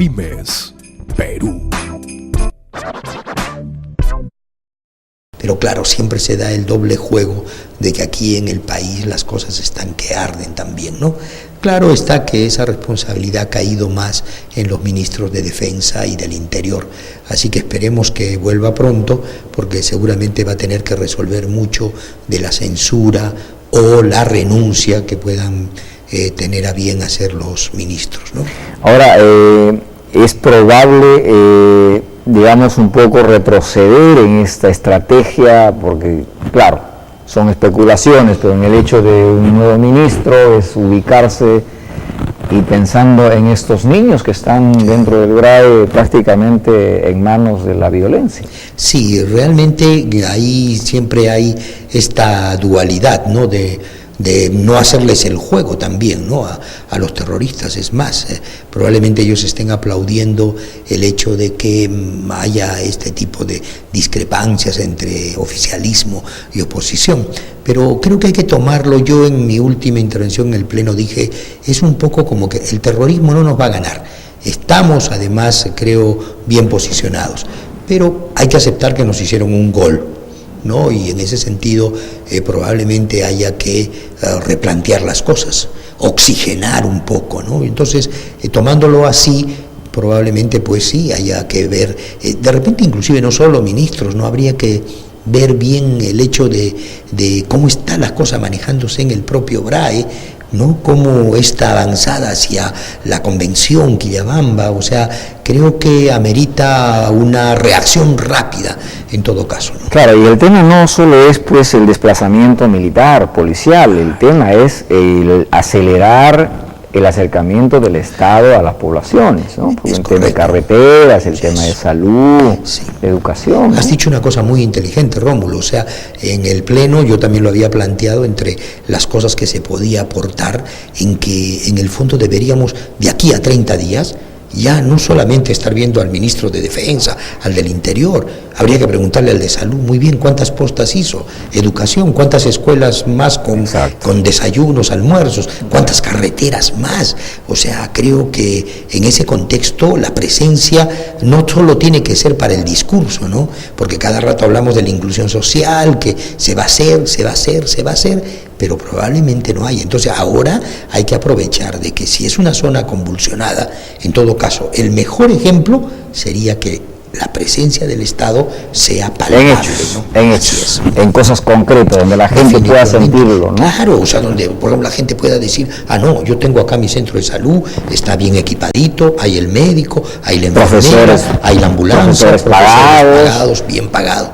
Pymes, Perú. Pero claro, siempre se da el doble juego de que aquí en el país las cosas están que arden también, ¿no? Claro está que esa responsabilidad ha caído más en los ministros de Defensa y del Interior, así que esperemos que vuelva pronto, porque seguramente va a tener que resolver mucho de la censura o la renuncia que puedan tener a bien hacer los ministros, ¿no? Ahora, es probable, digamos, un poco retroceder en esta estrategia, porque, claro, son especulaciones, pero en el hecho de un nuevo ministro es ubicarse y pensando en estos niños que están dentro del GRAE prácticamente en manos de la violencia. Sí, realmente ahí siempre hay esta dualidad, ¿no?, de no hacerles el juego también, ¿no?, a los terroristas. Es más, probablemente ellos estén aplaudiendo el hecho de que haya este tipo de discrepancias entre oficialismo y oposición, pero creo que hay que tomarlo. Yo en mi última intervención en el Pleno dije, es un poco como que el terrorismo no nos va a ganar, estamos además, creo, bien posicionados, pero hay que aceptar que nos hicieron un gol, ¿no? Y en ese sentido probablemente haya que replantear las cosas, oxigenar un poco, ¿no? Entonces, tomándolo así, probablemente pues sí haya que ver, de repente inclusive no solo ministros, no habría que ver bien el hecho de cómo están las cosas manejándose en el propio GRAE, ¿no?, cómo está avanzada hacia la convención Quillabamba. O sea, creo que amerita una reacción rápida en todo caso, ¿no? Claro, y el tema no solo es pues el desplazamiento militar, policial, el tema es el acelerar el acercamiento del Estado a las poblaciones, ¿no? Porque el tema de carreteras, el tema de salud, educación, ¿no? Has dicho una cosa muy inteligente, Rómulo. O sea, en el Pleno yo también lo había planteado entre las cosas que se podía aportar, en que en el fondo deberíamos, de aquí a 30 días, ya no solamente estar viendo al ministro de Defensa, al del Interior, habría que preguntarle al de Salud, muy bien, ¿cuántas postas hizo? Educación, ¿cuántas escuelas más con desayunos, almuerzos? ¿Cuántas carreteras más? O sea, creo que en ese contexto la presencia no solo tiene que ser para el discurso, ¿no? Porque cada rato hablamos de la inclusión social, que se va a hacer, pero probablemente no hay. Entonces ahora hay que aprovechar de que si es una zona convulsionada, en todo caso, el mejor ejemplo sería que la presencia del Estado sea palpable, en hechos, en cosas concretas, donde la gente pueda sentirlo, ¿no? Claro, o sea, donde por ejemplo la gente pueda decir, no, yo tengo acá mi centro de salud, está bien equipadito, hay el médico, hay la enfermera, hay la ambulancia, profesores pagados, bien pagados,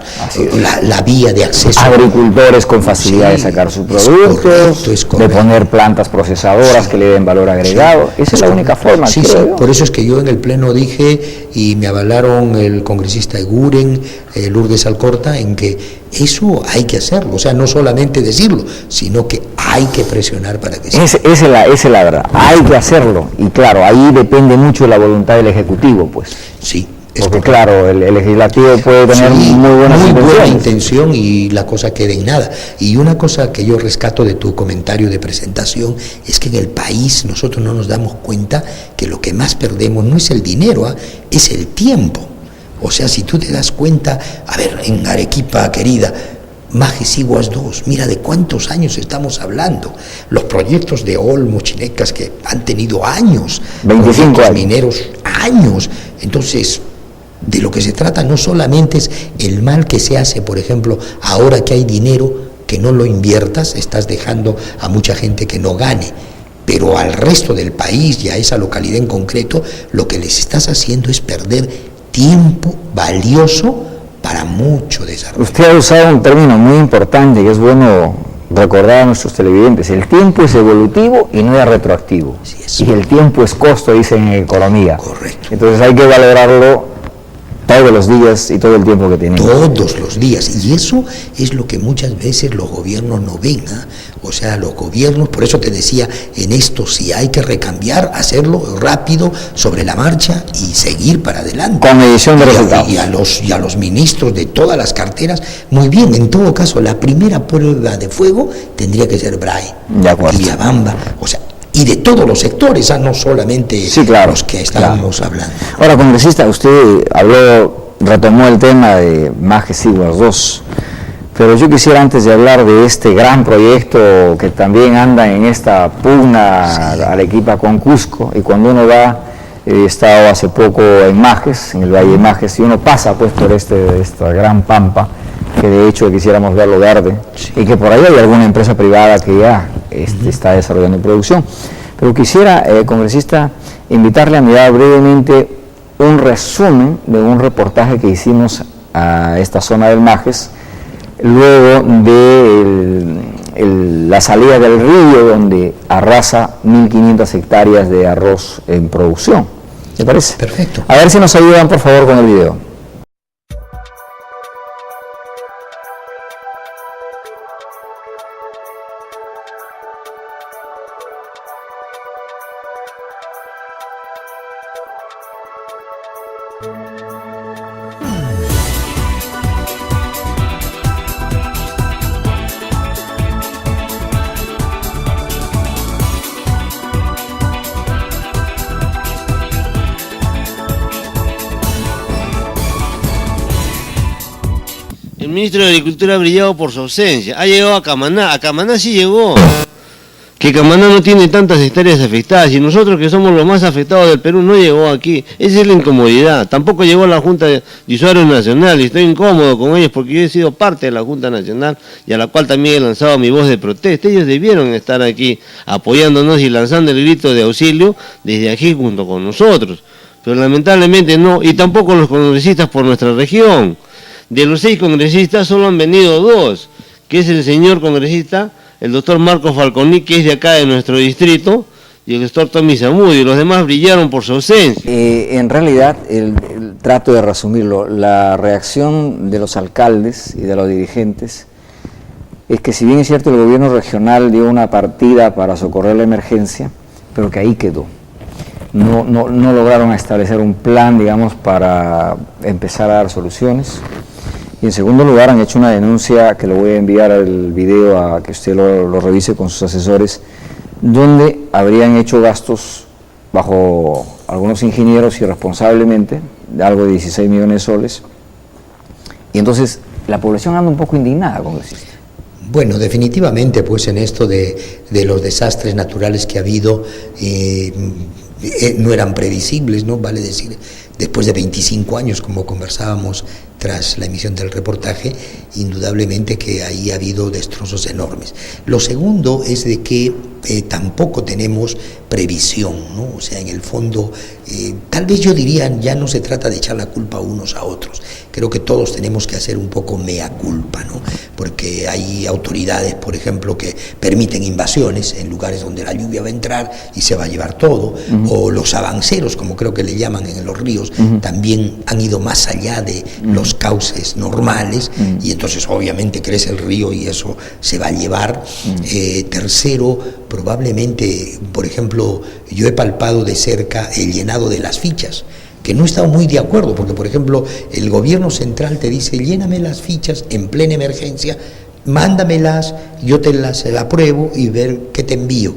la vía de acceso. Agricultores con facilidad de sacar sus productos, de poner plantas procesadoras que le den valor agregado. Esa es la única forma, creo yo. Por eso es que yo en el Pleno dije, y me avalaron el congresista Eguren, Lourdes Alcorta, en que eso hay que hacerlo, o sea, no solamente decirlo, sino que hay que presionar para que sea. Esa es la verdad, hay que hacerlo, y claro, ahí depende mucho de la voluntad del Ejecutivo, pues. Sí. Porque claro, el legislativo puede tener muy buena intención y la cosa queda en nada. Y una cosa que yo rescato de tu comentario de presentación es que en el país nosotros no nos damos cuenta que lo que más perdemos no es el dinero, es el tiempo. O sea, si tú te das cuenta, a ver, en Arequipa, querida, Majesiguas 2, mira de cuántos años estamos hablando. Los proyectos de Olmo, Chinecas, que han tenido años, 25 años. Mineros, años. Entonces, de lo que se trata no solamente es el mal que se hace, por ejemplo, ahora que hay dinero, que no lo inviertas, estás dejando a mucha gente que no gane, pero al resto del país y a esa localidad en concreto, lo que les estás haciendo es perder tiempo valioso para mucho desarrollo. Usted ha usado un término muy importante que es bueno recordar a nuestros televidentes: el tiempo es evolutivo y no es retroactivo. Sí, y el tiempo es costo, dicen en economía. Correcto. Entonces hay que valorarlo todos los días y todo el tiempo que tenemos. Todos los días, y eso es lo que muchas veces los gobiernos no ven, O sea, los gobiernos, por eso te decía, en esto si hay que recambiar, hacerlo rápido, sobre la marcha y seguir para adelante. Con medición de resultados. Y a los ministros de todas las carteras, muy bien, en todo caso, la primera prueba de fuego tendría que ser GRAE, de acuerdo. Quillabamba, o sea, y de todos los sectores, no solamente sí, claro, los que estábamos hablando. Ahora, congresista, usted retomó el tema de Majes Sigüenza 2, pero yo quisiera, antes de hablar de este gran proyecto que también anda en esta pugna a la equipa con Cusco, y cuando uno va, he estado hace poco en Majes, en el Valle de Majes, y uno pasa pues por esta gran pampa, que de hecho quisiéramos verlo verde, y que por ahí hay alguna empresa privada que ya está desarrollando producción. Pero quisiera, congresista, invitarle a mirar brevemente un resumen de un reportaje que hicimos a esta zona del Majes, luego de la salida del río, donde arrasa 1.500 hectáreas de arroz en producción. ¿Me parece? Perfecto. A ver si nos ayudan, por favor, con el video. El ministro de Agricultura ha brillado por su ausencia. Ha llegado a Camaná. A Camaná sí llegó. Que Camaná no tiene tantas hectáreas afectadas. Y nosotros, que somos los más afectados del Perú, no llegó aquí. Esa es la incomodidad. Tampoco llegó a la Junta de Usuarios Nacional. Y estoy incómodo con ellos porque yo he sido parte de la Junta Nacional y a la cual también he lanzado mi voz de protesta. Ellos debieron estar aquí apoyándonos y lanzando el grito de auxilio desde aquí junto con nosotros. Pero lamentablemente no. Y tampoco los congresistas por nuestra región. De los 6 congresistas solo han venido 2, que es el señor congresista, el doctor Marcos Falconi, que es de acá de nuestro distrito, y el doctor Tommy Zamudio, y los demás brillaron por su ausencia. En realidad, trato de resumirlo, la reacción de los alcaldes y de los dirigentes es que, si bien es cierto, el gobierno regional dio una partida para socorrer la emergencia, pero que ahí quedó. No lograron establecer un plan, digamos, para empezar a dar soluciones. Y en segundo lugar, han hecho una denuncia, que le voy a enviar el video a que usted lo revise con sus asesores, donde habrían hecho gastos bajo algunos ingenieros irresponsablemente, de algo de 16 millones de soles. Y entonces la población anda un poco indignada, congresista. Bueno, definitivamente, pues en esto de los desastres naturales que ha habido, no eran previsibles, ¿no? Vale decir, después de 25 años, como conversábamos tras la emisión del reportaje, indudablemente que ahí ha habido destrozos enormes. Lo segundo es de que tampoco tenemos previsión, ¿no? O sea, en el fondo, tal vez yo diría, ya no se trata de echar la culpa unos a otros. Creo que todos tenemos que hacer un poco mea culpa, ¿no? Porque hay autoridades, por ejemplo, que permiten invasiones en lugares donde la lluvia va a entrar y se va a llevar todo, o los avanceros, como creo que le llaman en los ríos, también han ido más allá de los cauces normales, y entonces obviamente crece el río y eso se va a llevar. Tercero, probablemente, por ejemplo, yo he palpado de cerca el llenado de las fichas, que no he estado muy de acuerdo, porque por ejemplo el gobierno central te dice: lléname las fichas en plena emergencia, mándamelas, yo te las apruebo y ver qué te envío.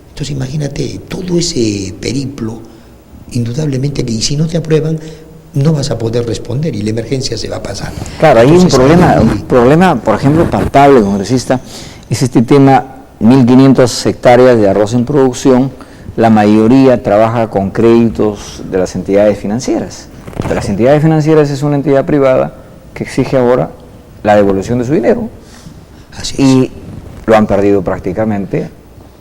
Entonces imagínate todo ese periplo, indudablemente que, y si no te aprueban, no vas a poder responder y la emergencia se va a pasar. Claro, hay un problema, por ejemplo, palpable, congresista, es este tema: 1.500 hectáreas de arroz en producción. La mayoría trabaja con créditos de las entidades financieras. De las entidades financieras es una entidad privada que exige ahora la devolución de su dinero. Así es. Y lo han perdido prácticamente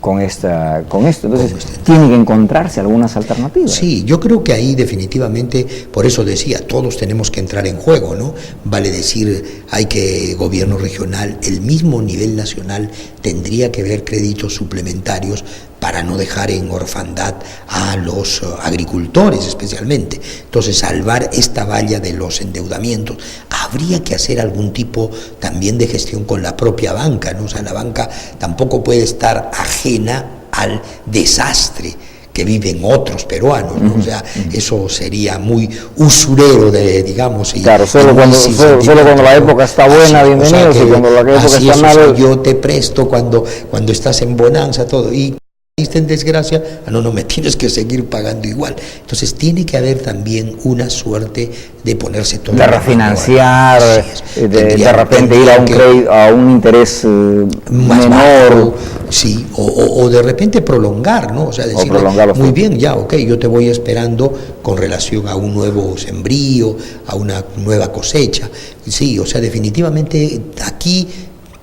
con esto. Entonces, tiene que encontrarse algunas alternativas. Sí, yo creo que ahí definitivamente, por eso decía, todos tenemos que entrar en juego, ¿no? Vale decir, hay que gobierno regional, el mismo nivel nacional, tendría que ver créditos suplementarios para no dejar en orfandad a los agricultores especialmente. Entonces, salvar esta valla de los endeudamientos. Habría que hacer algún tipo también de gestión con la propia banca, ¿no? O sea, la banca tampoco puede estar ajena al desastre que viven otros peruanos, ¿no? O sea, eso sería muy usurero de, digamos... Claro, solo cuando la época está buena, bienvenidos, y cuando la época está mal... Yo te presto cuando estás en bonanza, todo, y en desgracia, no me tienes que seguir pagando igual. Entonces tiene que haber también una suerte de ponerse todo de refinanciar, de repente ir a un crédito, a un interés más menor, bajo, sí, o de repente prolongar, ¿no? O sea, decir, muy bien, ya, ok, yo te voy esperando con relación a un nuevo sembrío, a una nueva cosecha. Sí, o sea, definitivamente aquí,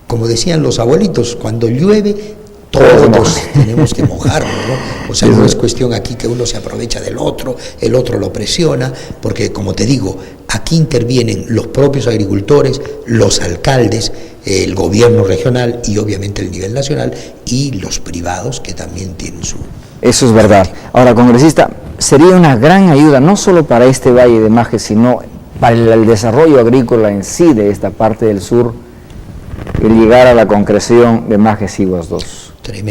como decían los abuelitos, cuando llueve todos tenemos que mojarnos, ¿no? O sea, no es cuestión aquí que uno se aprovecha del otro, el otro lo presiona, porque como te digo, aquí intervienen los propios agricultores, los alcaldes, el gobierno regional y obviamente el nivel nacional y los privados que también tienen su... Eso es verdad. Ahora, congresista, sería una gran ayuda no solo para este Valle de Majes, sino para el desarrollo agrícola en sí de esta parte del sur, el llegar a la concreción de Majes Iguas 2.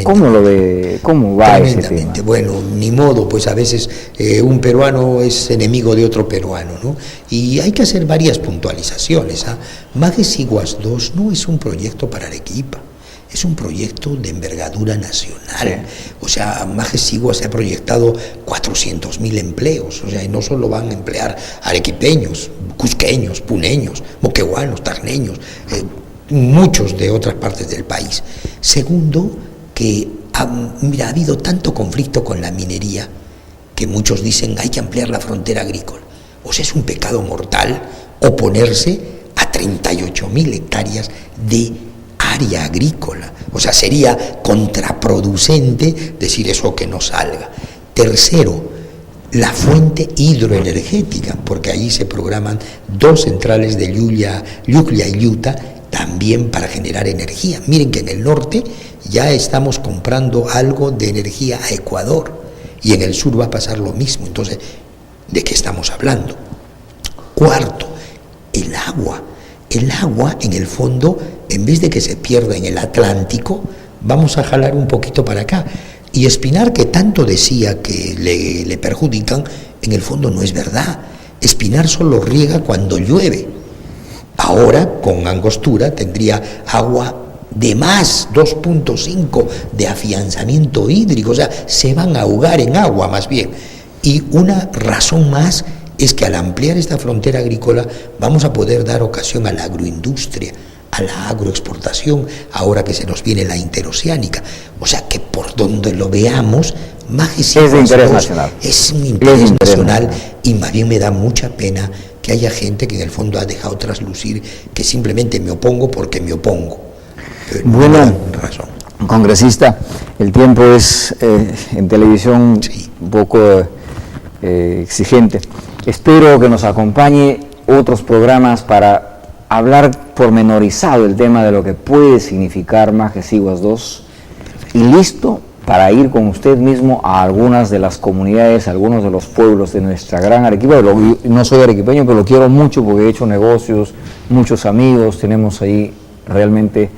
¿Cómo lo ve? ¿Cómo va ese tema? Bueno, ni modo, pues a veces un peruano es enemigo de otro peruano, ¿no? Y hay que hacer varias puntualizaciones. Majes Iguas 2 no es un proyecto para Arequipa, es un proyecto de envergadura nacional. Sí. O sea, Majes Iguas se ha proyectado 400.000 empleos, o sea, y no solo van a emplear arequipeños, cusqueños, puneños, moqueguanos, tarneños, muchos de otras partes del país. Segundo, que ha habido tanto conflicto con la minería que muchos dicen hay que ampliar la frontera agrícola. O sea, es un pecado mortal oponerse a 38.000 hectáreas de área agrícola. O sea, sería contraproducente decir eso que no salga. Tercero, la fuente hidroenergética, porque allí se programan 2 centrales de Lluvia y Yuta también para generar energía. Miren que en el norte ya estamos comprando algo de energía a Ecuador y en el sur va a pasar lo mismo. Entonces, ¿de qué estamos hablando? Cuarto, el agua. El agua, en el fondo, en vez de que se pierda en el Atlántico, vamos a jalar un poquito para acá. Y Espinar, que tanto decía que le perjudican, en el fondo no es verdad. Espinar solo riega cuando llueve. Ahora, con Angostura, tendría agua de más, 2.5 de afianzamiento hídrico, o sea, se van a ahogar en agua más bien. Y una razón más es que al ampliar esta frontera agrícola vamos a poder dar ocasión a la agroindustria, a la agroexportación, ahora que se nos viene la interoceánica. O sea, que por donde lo veamos, Majes es de interés nacional. Es un interés nacional y más bien me da mucha pena que haya gente que en el fondo ha dejado traslucir que simplemente me opongo porque me opongo. Bueno, razón. Congresista, el tiempo es en televisión un poco exigente. Espero que nos acompañe otros programas para hablar pormenorizado el tema de lo que puede significar Majes Iguas 2 y listo para ir con usted mismo a algunas de las comunidades, a algunos de los pueblos de nuestra gran Arequipa. No soy arequipeño, pero lo quiero mucho porque he hecho negocios, muchos amigos, tenemos ahí realmente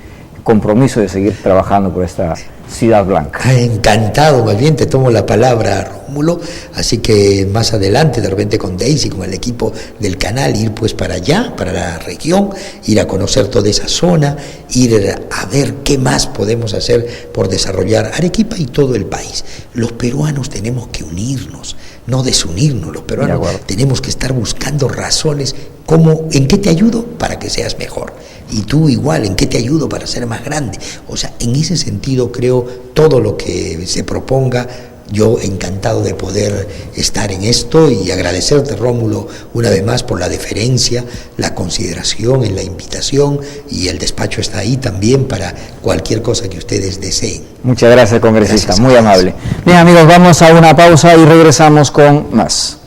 compromiso de seguir trabajando por esta ciudad blanca. Encantado, más bien te tomo la palabra, Rómulo, así que más adelante, de repente con Daisy, con el equipo del canal, ir pues para allá, para la región, ir a conocer toda esa zona, ir a ver qué más podemos hacer por desarrollar Arequipa y todo el país. Los peruanos tenemos que unirnos, no desunirnos. Los peruanos tenemos que estar buscando razones como ¿en qué te ayudo para que seas mejor? Y tú igual, ¿en qué te ayudo para ser más grande? O sea, en ese sentido creo todo lo que se proponga, yo encantado de poder estar en esto y agradecerte, Rómulo, una vez más por la deferencia, la consideración en la invitación, y el despacho está ahí también para cualquier cosa que ustedes deseen. Muchas gracias, congresista, muy amable. Bien, amigos, vamos a una pausa y regresamos con más.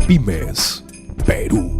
Pymes Perú.